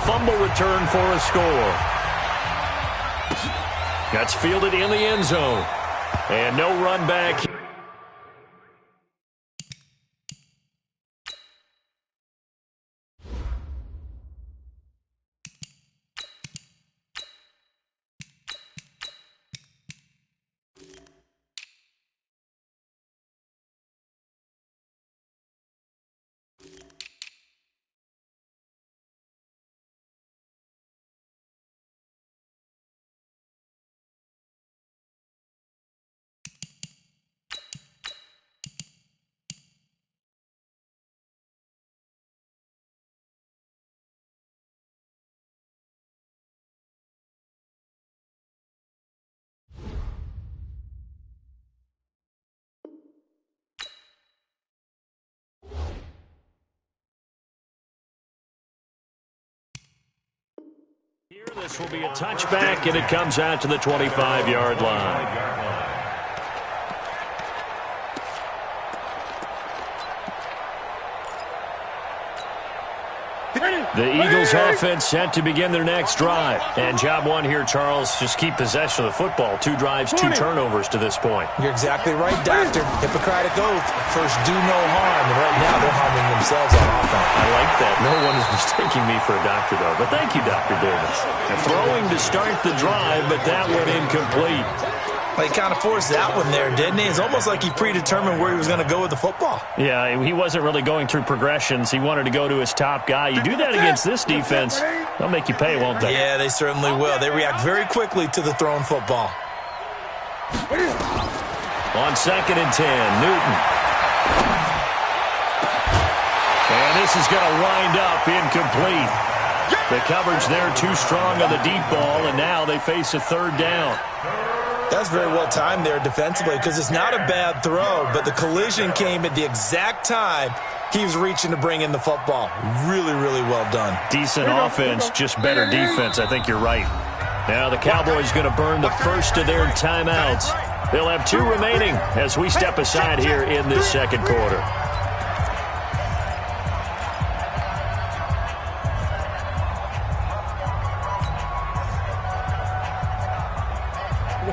fumble return for a score. That's fielded in the end zone. And no run back. Here, this will be a touchback, and it comes out to the 25-yard line. The Eagles offense set to begin their next drive. And job one here, Charles, just keep possession of the football. 2 drives, 2 turnovers to this point. You're exactly right, Doctor. Hippocratic oath. First, do no harm. And right now, they're harming themselves on offense. I like that. No one is mistaking me for a doctor, though. But thank you, Dr. Davis. And throwing to start the drive, but that one incomplete. Well, he kind of forced that one there, didn't he? It's almost like he predetermined where he was going to go with the football. Yeah, he wasn't really going through progressions. He wanted to go to his top guy. You do that against this defense, they'll make you pay, won't they? Yeah, they certainly will. They react very quickly to the thrown football. On 2nd and 10, Newton. And this is going to wind up incomplete. The coverage there too strong on the deep ball, and now they face a 3rd down. That's very well timed there defensively because it's not a bad throw, but the collision came at the exact time he was reaching to bring in the football. Really, really well done. Decent offense, just better defense. I think you're right. Now the Cowboys going to burn the first of their timeouts. They'll have 2 remaining as we step aside here in this 2nd quarter.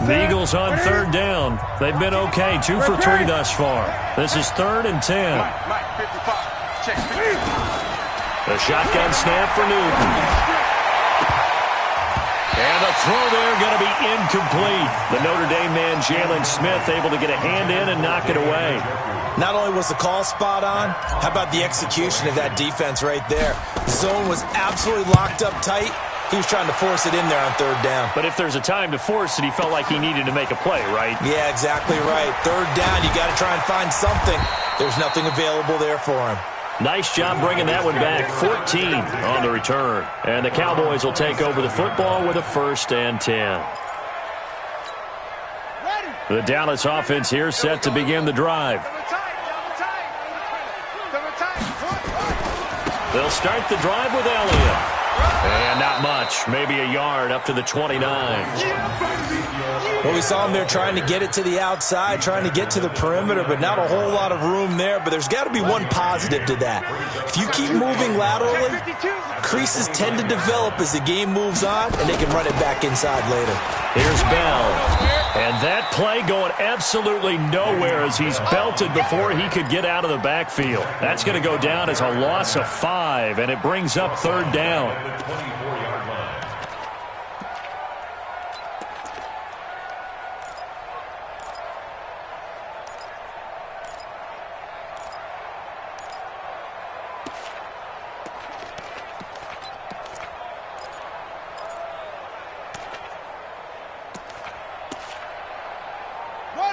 The Eagles on 3rd down. They've been okay, 2 for 3 thus far. This is 3rd and 10. The shotgun snap for Newton. And the throw there going to be incomplete. The Notre Dame man, Jalen Smith, able to get a hand in and knock it away. Not only was the call spot on, how about the execution of that defense right there? The zone was absolutely locked up tight. He was trying to force it in there on 3rd down. But if there's a time to force it, he felt like he needed to make a play, right? Yeah, exactly right. 3rd down, you got to try and find something. There's nothing available there for him. Nice job bringing that one back. 14 on the return. And the Cowboys will take over the football with a 1st and 10. The Dallas offense here set to begin the drive. They'll start the drive with Elliott. And not much, maybe a yard up to the 29. Well, we saw him there trying to get it to the outside, trying to get to the perimeter, but not a whole lot of room there. But there's got to be one positive to that. If you keep moving laterally, creases tend to develop as the game moves on, and they can run it back inside later. Here's Bell. And that play going absolutely nowhere as he's belted before he could get out of the backfield. That's going to go down as a loss of 5, and it brings up 3rd down.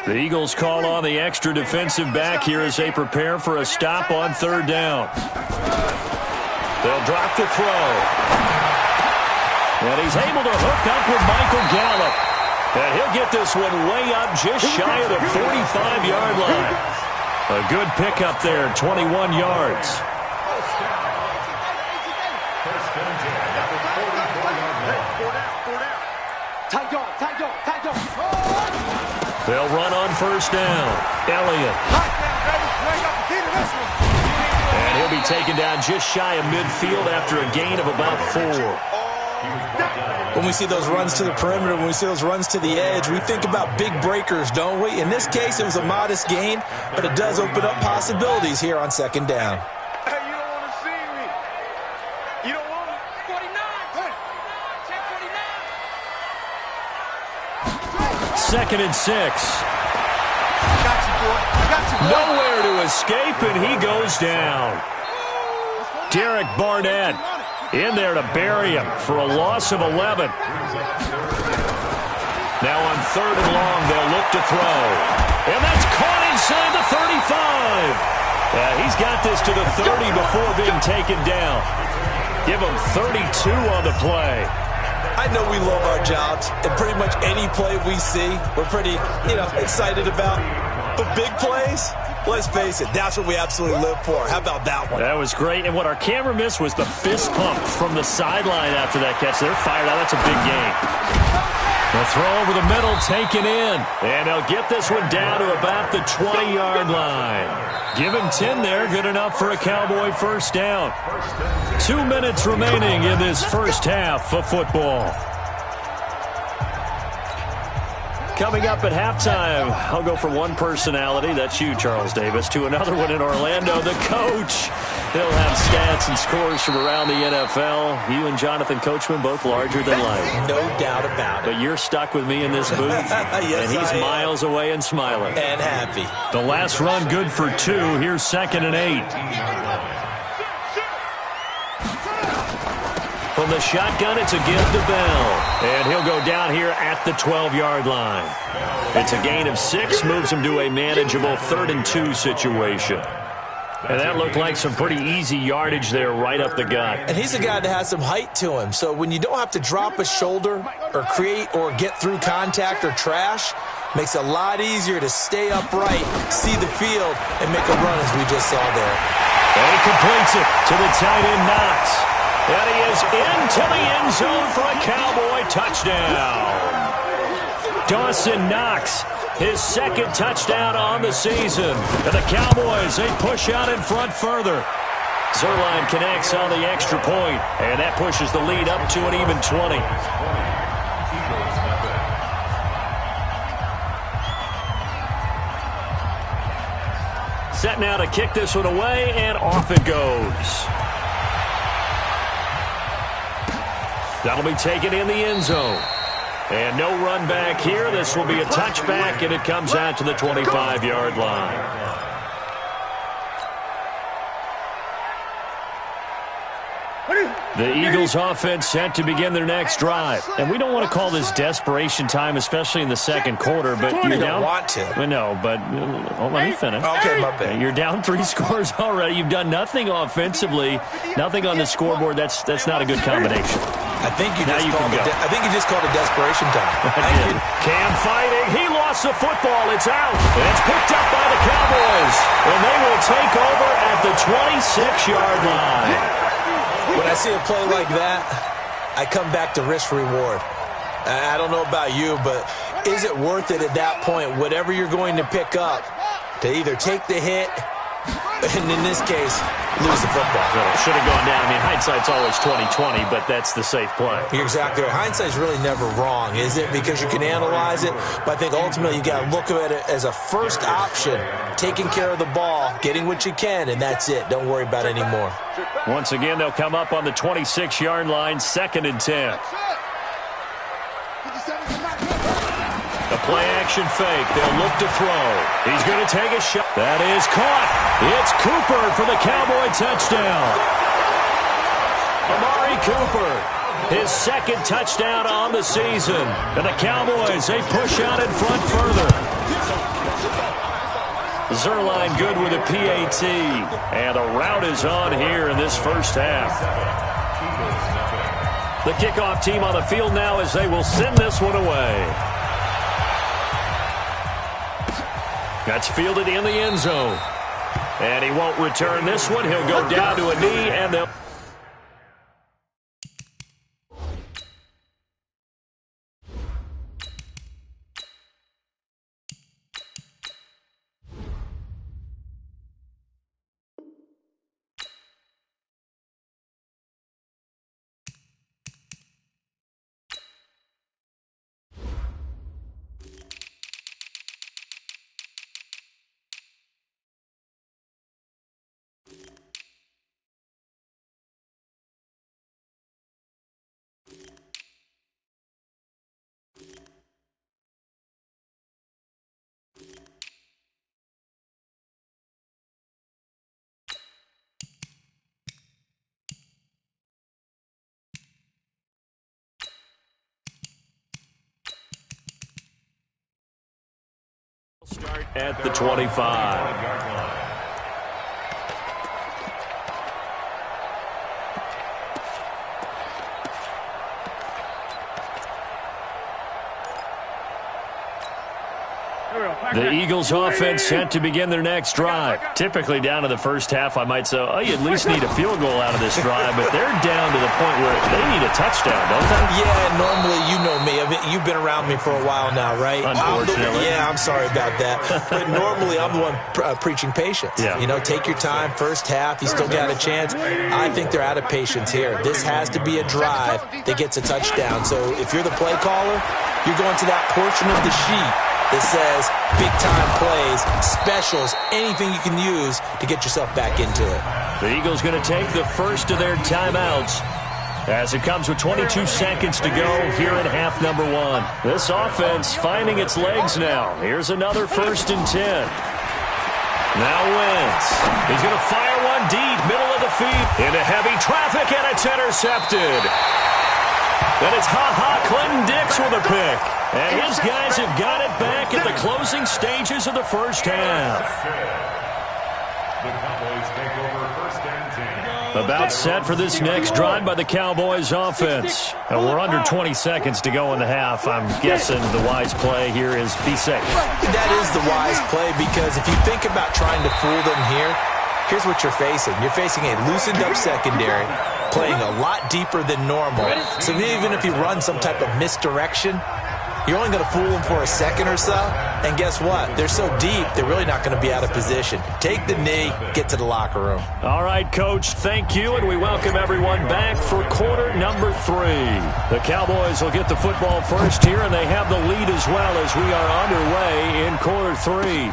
The Eagles call on the extra defensive back here as they prepare for a stop on 3rd down. They'll drop the throw. And he's able to hook up with Michael Gallup. And he'll get this one way up just shy of the 45-yard line. A good pickup there, 21 yards. They'll run on 1st down. Elliott. And he'll be taken down just shy of midfield after a gain of about 4. When we see those runs to the perimeter, when we see those runs to the edge, we think about big breakers, don't we? In this case, it was a modest gain, but it does open up possibilities here on second down. Hey, you don't want to see me. You don't want me. 49. Hey. Check 49. Second and 6. Got you, boy. Got you, boy. Nowhere to escape, and he goes down. Derek Barnett in there to bury him for a loss of 11. Now on third and long, they'll look to throw. And that's caught inside the 35. He's got this to the 30 before being taken down. Give him 32 on the play. I know we love our jobs, and pretty much any play we see, we're pretty, excited about. But big plays, let's face it, that's what we absolutely live for. How about that one? That was great, and what our camera missed was the fist pump from the sideline after that catch. They're fired out. That's a big game. The throw over the middle, taken in, and they'll get this one down to about the 20-yard line. Give him 10 there, good enough for a Cowboy first down. 2 minutes remaining in this first half of football. Coming up at halftime, I'll go from one personality, that's you, Charles Davis, to another one in Orlando, the coach. He'll have stats and scores from around the NFL. You and Jonathan Coachman, both larger than life. No doubt about it. But you're stuck with me in this booth, Yes, and he's miles away and smiling. And happy. The last run good for 2. Here's 2nd and 8. From the shotgun, it's a give to Bell. And he'll go down here at the 12-yard line. It's a gain of 6, moves him to a manageable 3rd and 2 situation. And that looked like some pretty easy yardage there right up the gut. And he's a guy that has some height to him. So when you don't have to drop a shoulder or create or get through contact or trash, makes it a lot easier to stay upright, see the field, and make a run as we just saw there. And he completes it to the tight end, Knox. And he is into the end zone for a Cowboy touchdown. Dawson Knox, his 2nd touchdown on the season. And the Cowboys, they push out in front further. Zuerlein connects on the extra point, and that pushes the lead up to an even 20. Set now to kick this one away, and off it goes. That'll be taken in the end zone. And no run back here. This will be a touchback, and it comes out to the 25-yard line. The Eagles offense set to begin their next drive. And we don't want to call this desperation time, especially in the second quarter. But you're You down. don't want to. Well, no, but let me finish. Okay, my bad. You're down 3 scores already. You've done nothing offensively, nothing on the scoreboard. That's not a good combination. I think you Now just you called can it. go. I think you just called it desperation time. Thank you. Cam fighting. He lost the football. It's out. And it's picked up by the Cowboys. And they will take over at the 26-yard line. When I see a play like that, I come back to risk-reward. I don't know about you, but is it worth it at that point, whatever you're going to pick up, to either take the hit, and in this case, lose the football? Should have gone down. I mean, hindsight's always 20/20, but that's the safe play. You're exactly right. Hindsight's really never wrong, is it? Because you can analyze it, but I think ultimately you got to look at it as a first option, taking care of the ball, getting what you can, and that's it. Don't worry about it anymore. Once again, they'll come up on the 26-yard line, 2nd and 10. The play-action fake. They'll look to throw. He's going to take a shot. That is caught. It's Cooper for the Cowboy touchdown. Amari Cooper, his 2nd touchdown on the season. And the Cowboys, they push out in front further. Zuerlein good with a PAT. And the route is on here in this first half. The kickoff team on the field now as they will send this one away. That's fielded in the end zone. And he won't return this one. He'll go down to a knee, and they'll at the 25. The Eagles offense set to begin their next drive. Typically down to the first half, I might say, oh, you at least need a field goal out of this drive, but they're down to the point where they need a touchdown, don't they? Yeah, normally, you know me. I mean, you've been around me for a while now, right? Unfortunately. I'm sorry about that. But normally, I'm the one preaching patience. Yeah. You know, take your time, first half, you still got a chance. I think they're out of patience here. This has to be a drive that gets a touchdown. So if you're the play caller, you're going to that portion of the sheet that says big-time plays, specials, anything you can use to get yourself back into it. The Eagles going to take the first of their timeouts as it comes with 22 seconds to go here in half number 1. This offense finding its legs now. Here's another 1st and 10. Now Wentz. He's going to fire one deep, middle of the field, into heavy traffic, and it's intercepted. Then it's Clinton Dix with a pick. And his guys have got it back at the closing stages of the first half. The Cowboys take over 1st and 10. About set for this next drive by the Cowboys offense. And we're under 20 seconds to go in the half. I'm guessing the wise play here is be safe. That is the wise play, because if you think about trying to fool them here, here's what you're facing. You're facing a loosened-up secondary, playing a lot deeper than normal. So even if you run some type of misdirection, you're only going to fool them for a second or so. And guess what? They're so deep, they're really not going to be out of position. Take the knee, get to the locker room. All right, Coach, thank you, and we welcome everyone back for quarter number 3. The Cowboys will get the football first here, and they have the lead as well as we are underway in quarter 3.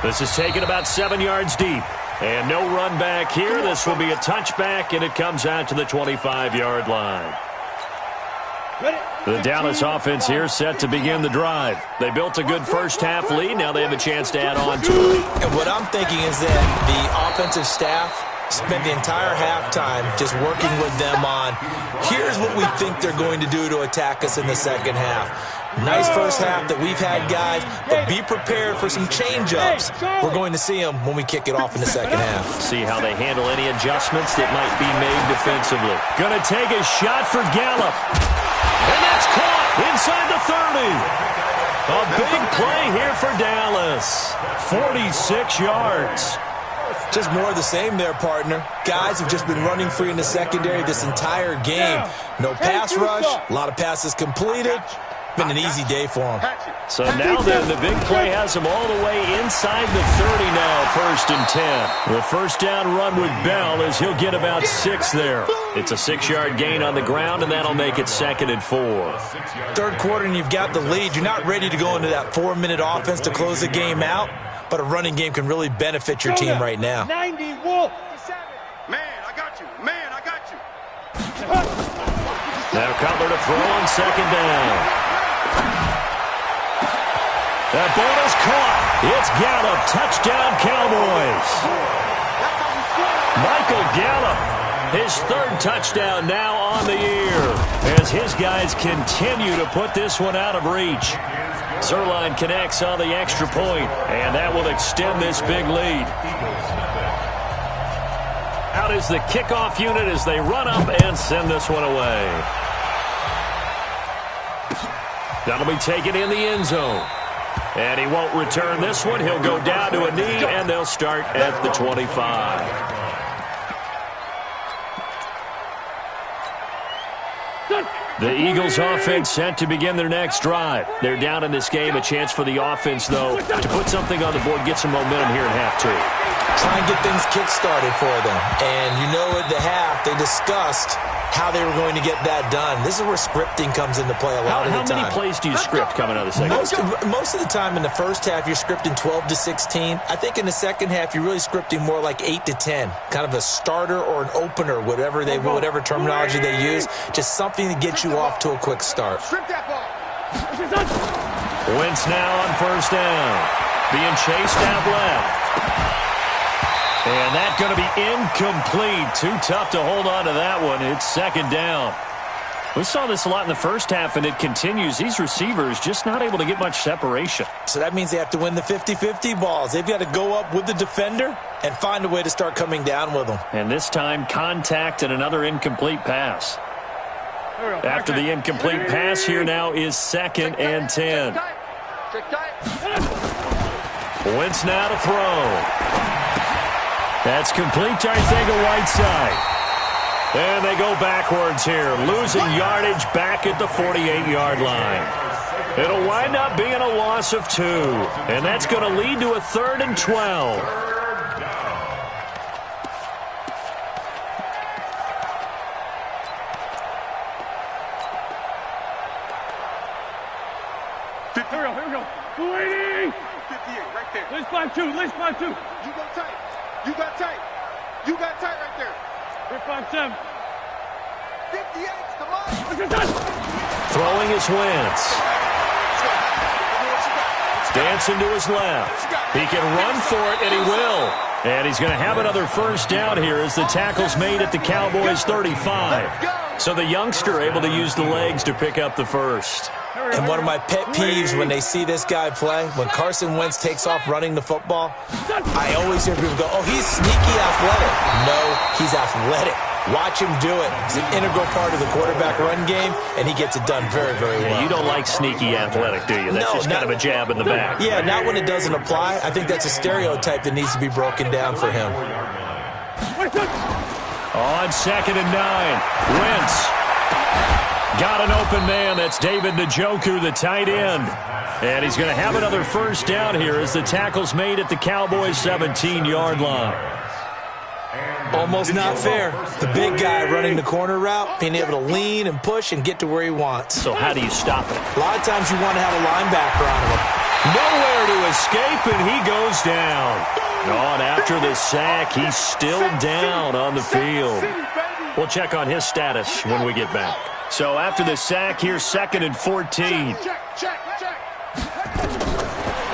This is taken about 7 yards deep. And no run back here. This will be a touchback, and it comes out to the 25-yard line. The Dallas offense here set to begin the drive. They built a good first half lead. Now they have a chance to add on to it. And what I'm thinking is that the offensive staff spent the entire halftime just working with them on, here's what we think they're going to do to attack us in the second half. Nice first half that we've had, guys, but be prepared for some change-ups. We're going to see them when we kick it off in the second half. See how they handle any adjustments that might be made defensively. Going to take a shot for Gallup. And that's caught inside the 30. A big play here for Dallas. 46 yards. Just more of the same there, partner. Guys have just been running free in the secondary this entire game. No pass rush, a lot of passes completed. Been an easy day for them. So now then, the big play has them all the way inside the 30 now, 1st and 10. The first down run with Bell is he'll get about 6 there. It's a 6-yard gain on the ground, and that'll make it 2nd and 4. Third quarter, and you've got the lead. You're not ready to go into that 4-minute offense to close the game out, but a running game can really benefit your team right now. 90 Wolf. Man, I got you. Man, I got you. Now Cutler to throw on 2nd down. That ball is caught. It's Gallup. Touchdown, Cowboys. Michael Gallup, his 3rd touchdown now on the year as his guys continue to put this one out of reach. Zerline connects on the extra point, and that will extend this big lead. Out is the kickoff unit as they run up and send this one away. That'll be taken in the end zone. And he won't return this one. He'll go down to a knee, and they'll start at the 25. The Eagles offense set to begin their next drive. They're down in this game. A chance for the offense, though, to put something on the board, get some momentum here in half 2. Try and get things kick-started for them. And you know at the half, they discussed how they were going to get that done. This is where scripting comes into play a lot of the time. How many plays do you script coming out of the second half? Most of the time in the first half, you're scripting 12 to 16. I think in the second half, you're really scripting more like 8 to 10. Kind of a starter or an opener, whatever terminology they use. Just something to get you off to a quick start. Wentz now on 1st down. Being chased out left. And that's going to be incomplete. Too tough to hold on to that one. It's 2nd down. We saw this a lot in the first half, and it continues. These receivers just not able to get much separation. So that means they have to win the 50-50 balls. They've got to go up with the defender and find a way to start coming down with them. And this time, contact and another incomplete pass. After the incomplete pass, here now is 2nd and 10. Wentz now to throw. That's complete to Whiteside. And they go backwards here, losing yardage back at the 48-yard line. It'll wind up being a loss of 2, and that's going to lead to a 3rd and 12. Here we go. 280. 58, right there. Let's 5-2. Let's 5-2. You go tight. You got tight. You got tight right there. 5-7. 58's the mark. Throwing is Wentz. Dancing to his left. He can run for it, and he will. And he's going to have another first down here as the tackle's made at the Cowboys' 35. So the youngster able to use the legs to pick up the first. And one of my pet peeves when they see this guy play, when Carson Wentz takes off running the football, I always hear people go, oh, he's sneaky athletic. No, he's athletic. Watch him do it. It's an integral part of the quarterback run game, and he gets it done very, very well. Yeah, you don't like sneaky athletic, do you? That's just kind of a jab in the back. Yeah, not when it doesn't apply. I think that's a stereotype that needs to be broken down for him. On 2nd and 9, Wentz. Got an open man. That's David Njoku, the tight end. And he's going to have another first down here as the tackle's made at the Cowboys' 17-yard line. Almost not fair. The big guy running the corner route, being able to lean and push and get to where he wants. So how do you stop it? A lot of times you want to have a linebacker on him. Nowhere to escape, and he goes down. On after the sack, he's still down on the field. We'll check on his status when we get back. So after the sack, here's 2nd and 14.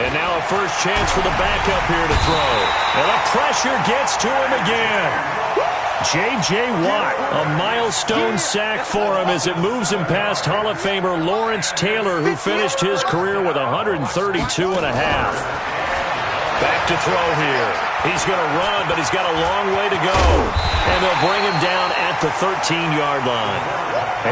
And now a first chance for the backup here to throw. And the pressure gets to him again. J.J. Watt, a milestone sack for him as it moves him past Hall of Famer Lawrence Taylor, who finished his career with 132 and a half. Back to throw here. He's going to run, but he's got a long way to go. And they'll bring him down at the 13-yard line.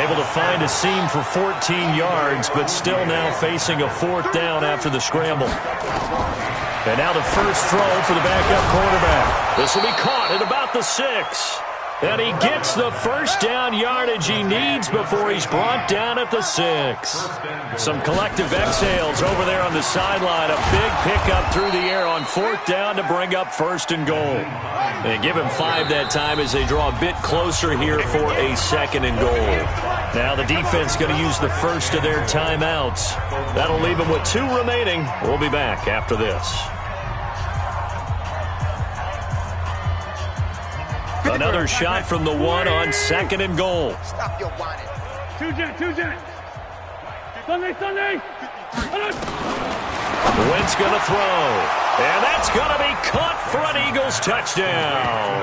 Able to find a seam for 14 yards, but still now facing a 4th down after the scramble. And now the first throw for the backup quarterback. This will be caught at about the 6. And he gets the first down yardage he needs before he's brought down at the 6. Some collective exhales over there on the sideline. A big pickup through the air on 4th down to bring up 1st and goal. They give him 5 that time as they draw a bit closer here for a 2nd and goal. Now the defense going to use the first of their timeouts. That'll leave them with 2 remaining. We'll be back after this. Another shot from the 1 on 2nd and goal. Stop your whining. 2 jet. Sunday. Wentz going to throw. And that's going to be caught for an Eagles touchdown.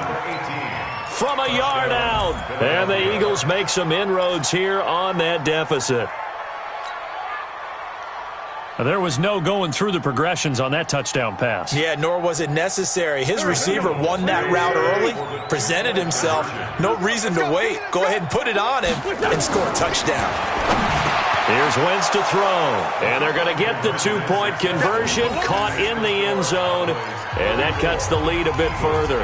From a yard out. And the Eagles make some inroads here on that deficit. There was no going through the progressions on that touchdown pass. Yeah, nor was it necessary. His receiver won that route early, presented himself. No reason to wait. Go ahead and put it on him and score a touchdown. Here's Wentz to throw. And they're going to get the 2-point conversion. Caught in the end zone. And that cuts the lead a bit further.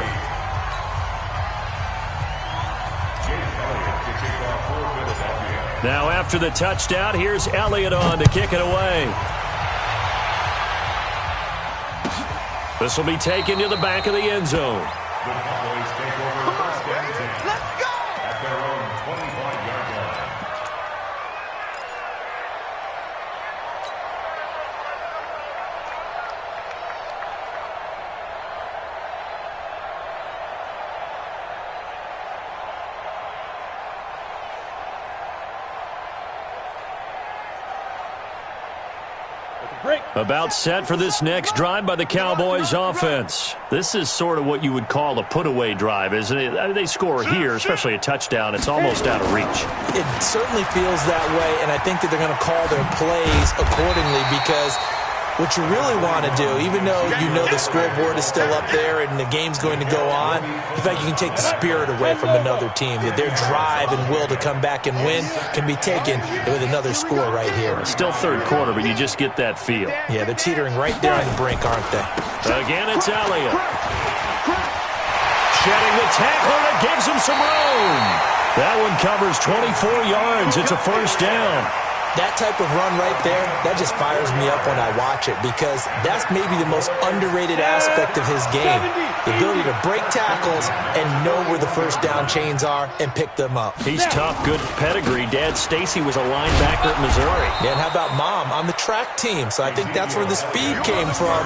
Now after the touchdown, here's Elliott on to kick it away. This will be taken to the back of the end zone. The Cowboys take over first and 10. Let's go! At their own 25-yard line. About set for this next drive by the Cowboys offense. This is sort of what you would call a put-away drive, isn't it? I mean, they score here, especially a touchdown. It's almost out of reach. It certainly feels that way, and I think that they're going to call their plays accordingly because what you really want to do, even though you know the scoreboard is still up there and the game's going to go on, in fact, you can take the spirit away from another team. That their drive and will to come back and win can be taken with another score right here. Still third quarter, but you just get that feel. Yeah, they're teetering right there on the brink, aren't they? Again, it's Elliott. Shedding the tackle, and it gives him some room. That one covers 24 yards. It's a first down. That type of run right there, that just fires me up when I watch it because that's maybe the most underrated aspect of his game. The ability to break tackles and know where the first down chains are and pick them up. He's tough, good pedigree. Dad Stacy was a linebacker at Missouri. Yeah, and how about Mom on the track team? So I think that's where the speed came from.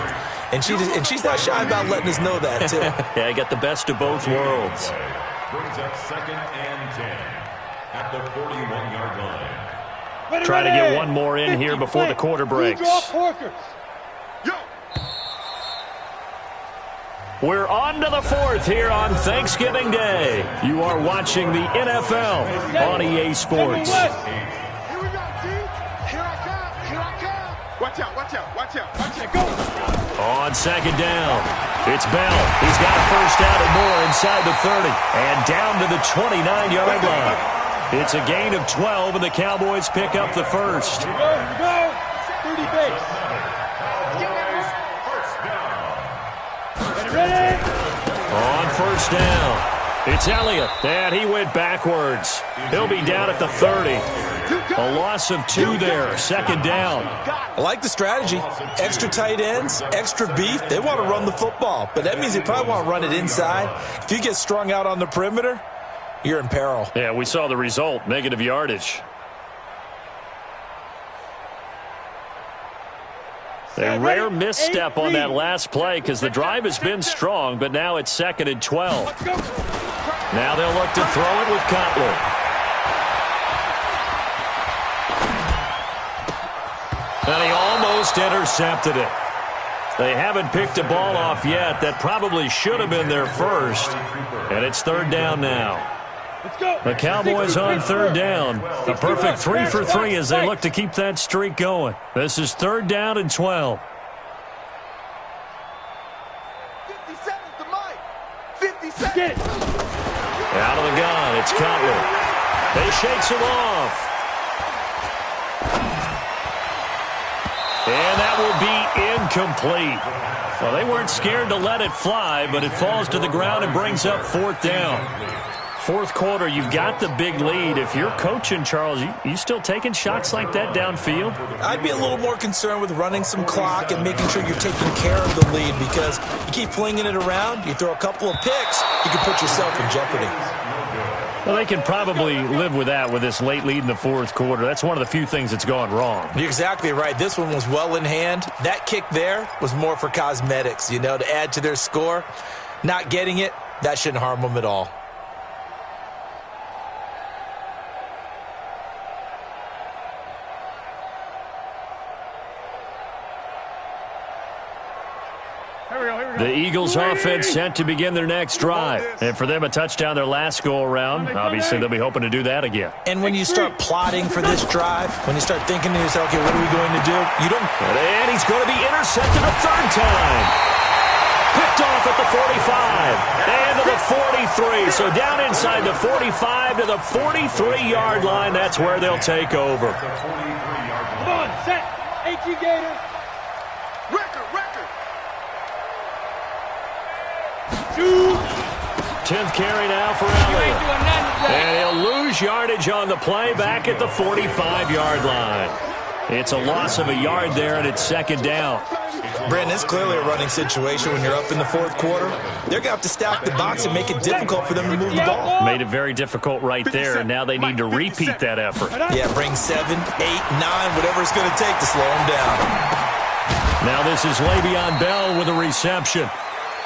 And she's not shy about letting us know that, too. Yeah, I got the best of both worlds. Brings up 2nd and 10 at the 41-yard line. Try to get one more in here before the quarter breaks. We're on to the fourth here on Thanksgiving Day. You are watching the NFL on EA Sports. Here we go, team. Here I come. Here I come. Watch out, watch out, watch out, watch out. Go. On second down, it's Bell. He's got a first down and more inside the 30 and down to the 29-yard line. It's a gain of 12, and the Cowboys pick up the first. Here we go. 30 base. Ready? On first down, it's Elliott, and he went backwards. He'll be down at the 30. A loss of 2 there, second down. I like the strategy. Extra tight ends, extra beef. They want to run the football, but that means they probably want to run it inside. If you get strung out on the perimeter, you're in peril. Yeah, we saw the result, negative yardage. A rare misstep on that last play because the drive has been strong, but now it's 2nd and 12. Now they'll look to throw it with Cutler. And he almost intercepted it. They haven't picked a ball off yet. That probably should have been their first. And it's 3rd down now. The Cowboys on 3rd down. A perfect 3 for 3 as they look to keep that streak going. This is 3rd down and 12. 57 to Mike. 57. Out of the gun, it's Cutler. He shakes him off. And that will be incomplete. Well, they weren't scared to let it fly, but it falls to the ground and brings up 4th down. Fourth quarter, you've got the big lead. If you're coaching, Charles, you still taking shots like that downfield? I'd be a little more concerned with running some clock and making sure you're taking care of the lead because you keep flinging it around, you throw a couple of picks, you can put yourself in jeopardy. Well, they can probably live with that with this late lead in the fourth quarter. That's one of the few things that's gone wrong. You're exactly right. This one was well in hand. That kick there was more for cosmetics, to add to their score. Not getting it, that shouldn't harm them at all. The Eagles offense set to begin their next drive. And for them, a touchdown their last go-around. Obviously, they'll be hoping to do that again. And when you start plotting for this drive, when you start thinking to yourself, okay, what are we going to do? You don't. And he's going to be intercepted a 3rd time. Picked off at the 45 and to the 43. So down inside the 45 to the 43-yard line. That's where they'll take over. Come on, set. HE Gator. Record. 10th carry now for Elliott. And he'll lose yardage on the play back at the 45-yard line. It's a loss of a yard there, and it's 2nd down. Brandon, it's clearly a running situation when you're up in the fourth quarter. They're going to have to stack the box and make it difficult for them to move the ball. Made it very difficult right there, and now they need to repeat that effort. Yeah, bring 7, 8, 9, whatever it's going to take to slow them down. Now this is Le'Veon Bell with a reception.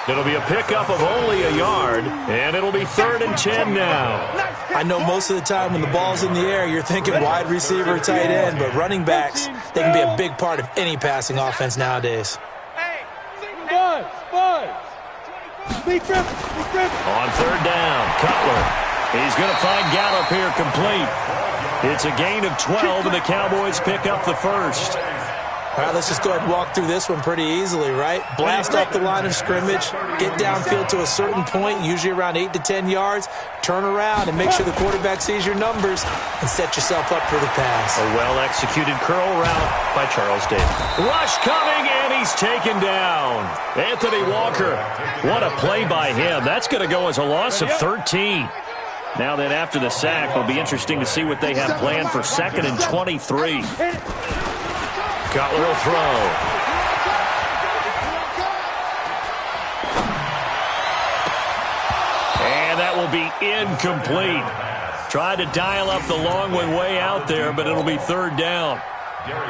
It'll be a pickup of only a yard, and it'll be 3rd and 10 now. I know most of the time when the ball's in the air, you're thinking wide receiver, tight end, but running backs, they can be a big part of any passing offense nowadays. On 3rd down, Cutler. He's going to find Gallup here complete. It's a gain of 12, and the Cowboys pick up the first. All right, let's just go ahead and walk through this one pretty easily, right? Blast off the line of scrimmage, get downfield to a certain point, usually around 8 to 10 yards, turn around and make sure the quarterback sees your numbers and set yourself up for the pass. A well-executed curl route by Charles Davis. Rush coming, and he's taken down. Anthony Walker, what a play by him. That's going to go as a loss of 13. Now then, after the sack, it'll be interesting to see what they have planned for 2nd and 23. Cutler will throw. And that will be incomplete. Tried to dial up the long way out there, but it'll be 3rd down.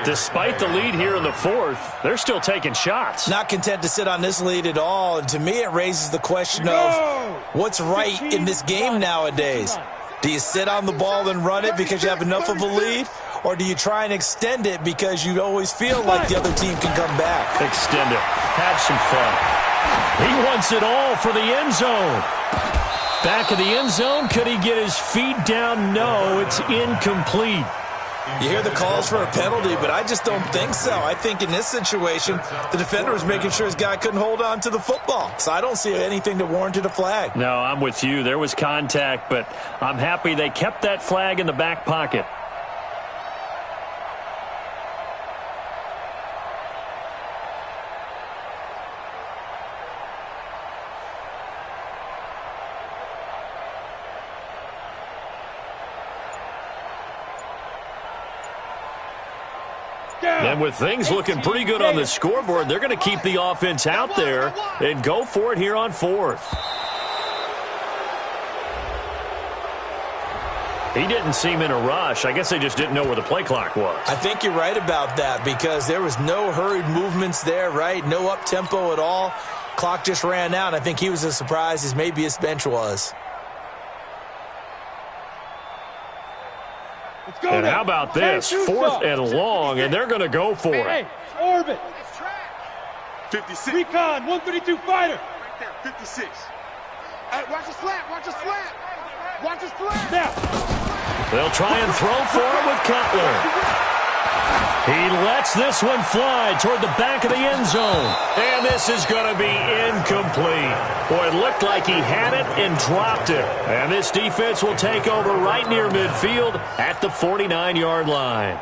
Despite the lead here in the 4th, they're still taking shots. Not content to sit on this lead at all. And to me, it raises the question of what's right in this game nowadays. Do you sit on the ball and run it because you have enough of a lead? Or do you try and extend it because you always feel like the other team can come back? Extend it. Have some fun. He wants it all for the end zone. Back of the end zone. Could he get his feet down? No, it's incomplete. You hear the calls for a penalty, but I just don't think so. I think in this situation, the defender was making sure his guy couldn't hold on to the football. So I don't see anything that warranted a flag. No, I'm with you. There was contact, but I'm happy they kept that flag in the back pocket. And with things looking pretty good on the scoreboard, they're going to keep the offense out there and go for it here on 4th. He didn't seem in a rush. I guess they just didn't know where the play clock was. I think you're right about that because there was no hurried movements there, right? No up-tempo at all. Clock just ran out. I think he was as surprised as maybe his bench was. And how about this? 4th and long, and they're going to go for it. Orbit. 56. Recon, 132 fighter. Right there, 56. Hey, watch the slap, watch the slap. Watch the slap. Now. They'll try and throw for it with Cutler. He lets this one fly toward the back of the end zone. And this is going to be incomplete. Boy, it looked like he had it and dropped it. And this defense will take over right near midfield at the 49-yard line.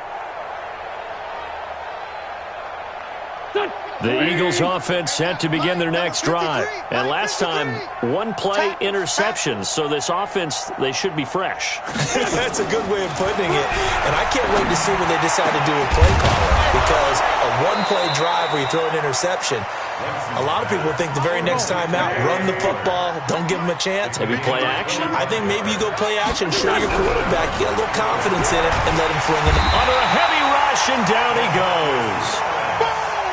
The Eagles offense set to begin their next drive. And last time, 1-play interception. So this offense, they should be fresh. That's a good way of putting it. And I can't wait to see when they decide to do a play caller. Because a 1-play drive where you throw an interception, a lot of people think the very next time out, run the football, don't give them a chance. Maybe play action? I think maybe you go play action, show your quarterback, get a little confidence in it, and let him fling it. Under a heavy rush, and down he goes.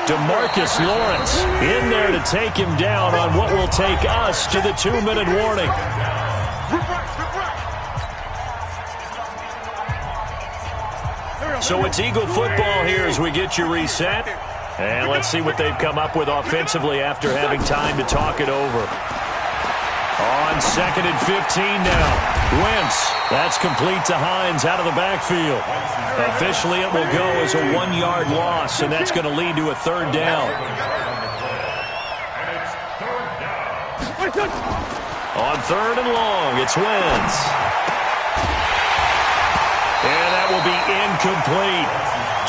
DeMarcus Lawrence in there to take him down on what will take us to the 2-minute warning. So it's Eagle football here as we get you reset. And let's see what they've come up with offensively after having time to talk it over. On 2nd and 15 now. Wentz, that's complete to Hines out of the backfield. Officially, it will go as a 1-yard loss, and that's going to lead to a 3rd down. On 3rd and long, it's Wentz. And that will be incomplete.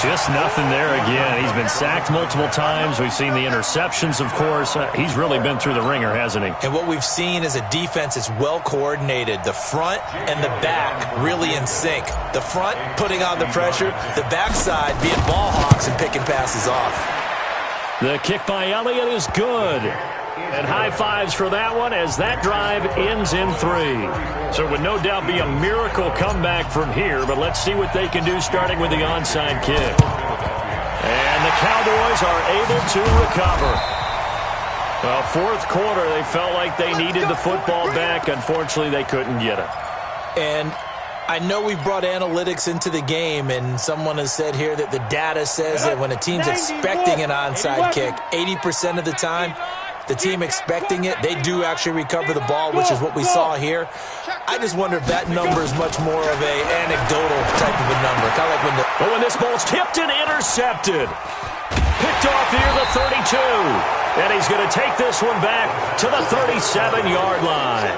Just nothing there again. He's been sacked multiple times. We've seen the interceptions, of course. He's really been through the ringer, hasn't he? And what we've seen is a defense that's well coordinated. The front and the back really in sync. The front putting on the pressure. The backside being ball hawks and picking passes off. The kick by Elliott is good. And high fives for that one as that drive ends in 3. So it would no doubt be a miracle comeback from here, but let's see what they can do starting with the onside kick. And the Cowboys are able to recover. Well, fourth quarter, they felt like they needed the football back. Unfortunately, they couldn't get it. And I know we've brought analytics into the game, and someone has said here that the data says that when a team's expecting an onside kick, 80% of the time, the team expecting it, they do actually recover the ball, which is what we saw here. I just wonder if that number is much more of a anecdotal type of a number. Kind of like when but when this ball's tipped and intercepted. Picked off near the 32. And he's going to take this one back to the 37-yard line.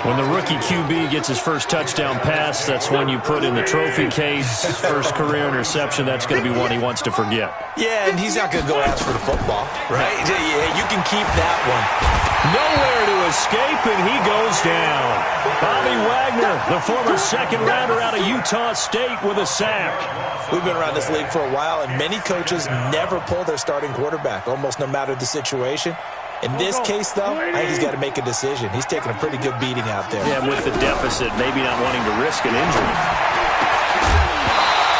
When the rookie QB gets his first touchdown pass, that's when you put in the trophy case. First career interception, that's going to be one he wants to forget. Yeah, and he's not going to go ask for the football, right? Yeah, you can keep that one. Nowhere to escape, and he goes down. Bobby Wagner, the former second-rounder out of Utah State, with a sack. We've been around this league for a while, and many coaches never pull their starting quarterback, almost no matter the situation. In this case, though, I think he's got to make a decision. He's taking a pretty good beating out there. Yeah, with the deficit, maybe not wanting to risk an injury.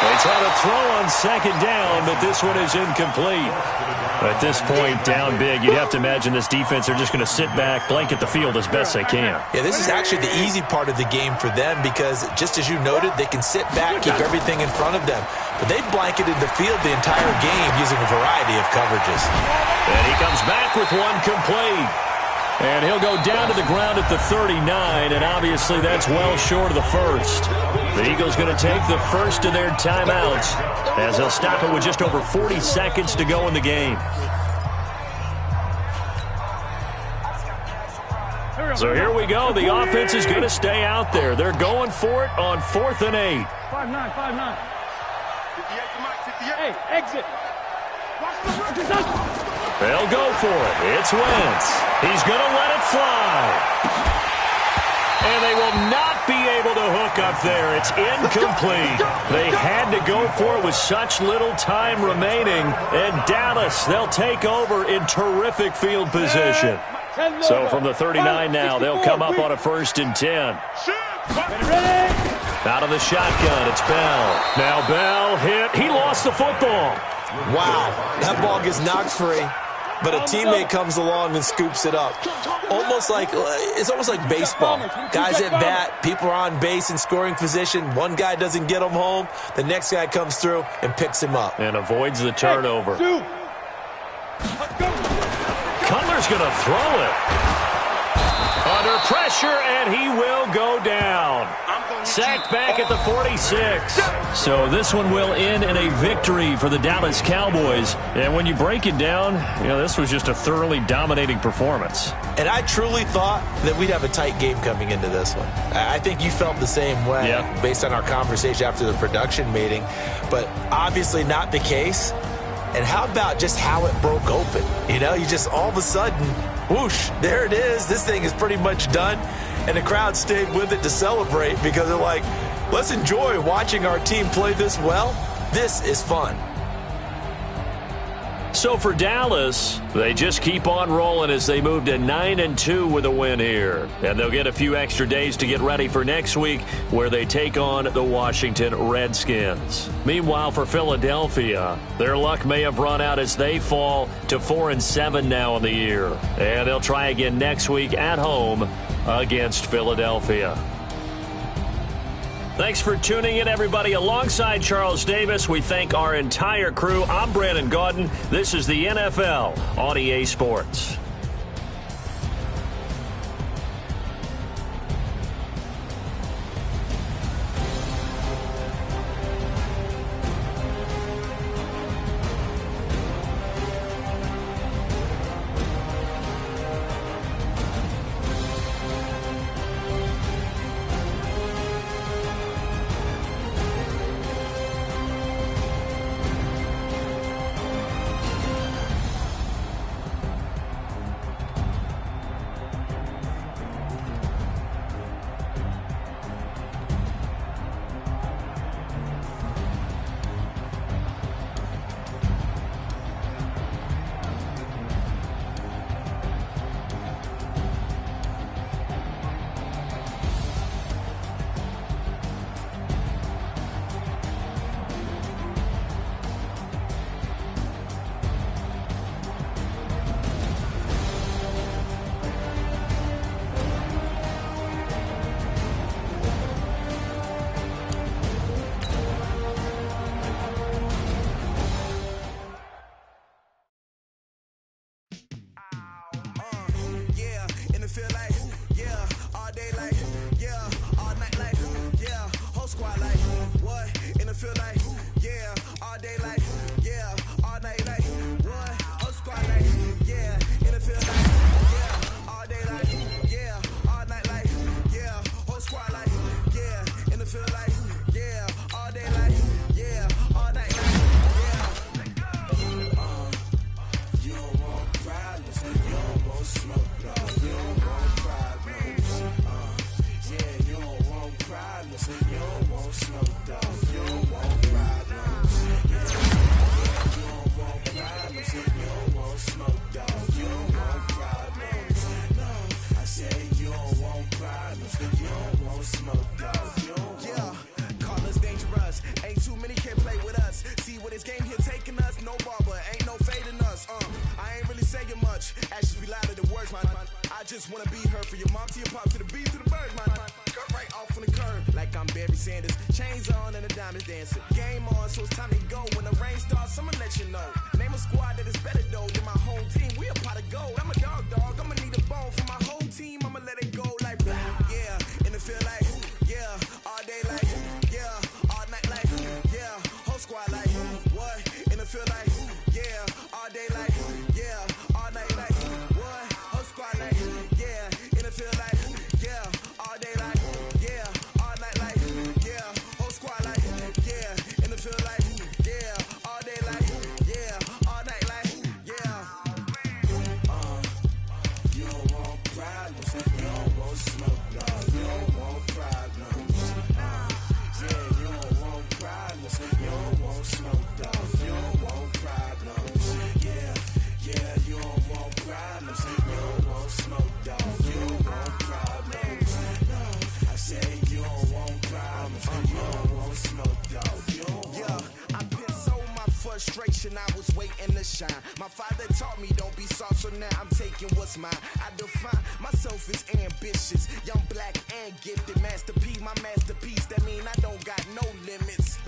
They try to throw on second down, but this one is incomplete. At this point, down big, you'd have to imagine this defense are just going to sit back, blanket the field as best they can. Yeah, this is actually the easy part of the game for them because, just as you noted, they can sit back, keep everything in front of them. But they've blanketed the field the entire game using a variety of coverages. And he comes back with one complete. And he'll go down to the ground at the 39, and obviously that's well short of the first. The Eagles going to take the first of their timeouts as they'll stop it with just over 40 seconds to go in the game. So here we go. The offense is going to stay out there. They're going for it on 4th and 8. 5-9, 5-9. 58. Hey, exit. They'll go for it. It's Wentz. He's going to let it fly. And they will not be able to hook up there. It's incomplete. They had to go for it with such little time remaining. And Dallas, they'll take over in terrific field position. So from the 39 now, they'll come up on a 1st and 10. Out of the shotgun, it's Bell. Now Bell hit. He lost the football. Wow, that ball gets knocked free, but a teammate comes along and scoops it up. It's almost like baseball. Guys at bat, people are on base in scoring position. One guy doesn't get him home. The next guy comes through and picks him up. And avoids the turnover. Cutler's going to throw it. Under pressure, and he will go down. Sacked back at the 46. So this one will end in a victory for the Dallas Cowboys. And when you break it down, this was just a thoroughly dominating performance. And I truly thought that we'd have a tight game coming into this one. I think you felt the same way based on our conversation after the production meeting. But obviously not the case. And how about just how it broke open? You just all of a sudden, whoosh, there it is. This thing is pretty much done. And the crowd stayed with it to celebrate because they're like, let's enjoy watching our team play this well. This is fun. So for Dallas, they just keep on rolling as they move to 9-2 with a win here. And they'll get a few extra days to get ready for next week where they take on the Washington Redskins. Meanwhile, for Philadelphia, their luck may have run out as they fall to 4-7 now in the year. And they'll try again next week at home against Philadelphia. Thanks for tuning in, everybody. Alongside Charles Davis, we thank our entire crew. I'm Brandon Gaudin. This is the NFL on EA Sports. squad like, what? In the field like, yeah. All day like, yeah. All night like, what? Whole squad like, yeah. In the field like, yeah. All day like, yeah. All night like, yeah. Whole squad like, yeah. In the field like, yeah. All day like, yeah. All night like, yeah. You don't want problems, you don't want smoke, no. You don't want problems, yeah. You don't want problems, you don't want smoke, dog. You don't want problems, yeah. You don't want problems, you don't want smoke, dog. You don't want problems, no. I said you don't want problems, you don't want smoke, dog. You don't want. Call us dangerous, ain't too many can play with us. See what this game here taking us, no barber, ain't no fading us. I ain't really saying much, actions be louder than words, man. I just wanna be heard for your mom to your pop to the beat to the birds, man. Cut right off on the curb, like I'm Barry Sanders. Chains on and the diamonds dancing. Game on, so it's time to go. When the rain starts, I'ma let you know. Name a squad that is better though than my home team. We a pot of gold. I'm a dog, I'ma need a bone for my whole team. I'ma let it go like, yeah. In the field like, yeah. All day like, yeah. All night like, yeah. Whole squad like, what? In the field like, yeah. All day like, yeah. All night like, what? Whole squad like, yeah. In the field like, yeah. All day like, yeah. All night like, yeah. Whole squad like, yeah. In the field like, yeah. All day like, yeah. All night like, yeah. You don't want problems, you don't want smoke, no. You don't want problems, yeah. You don't want problems, you don't want smoke, dog. You don't want problems, yeah. Yeah, you don't want problems, you don't want smoke, dog. You don't want problems, no. I say you don't want problems, you don't want smoke, dog. You don't want. Yeah, I put so my frustration, I was waiting to shine. My father taught me don't be soft, so now I'm taking what's mine. I define myself as ambitious, young, black, and gifted. Master P, my masterpiece. That mean I don't got no limits.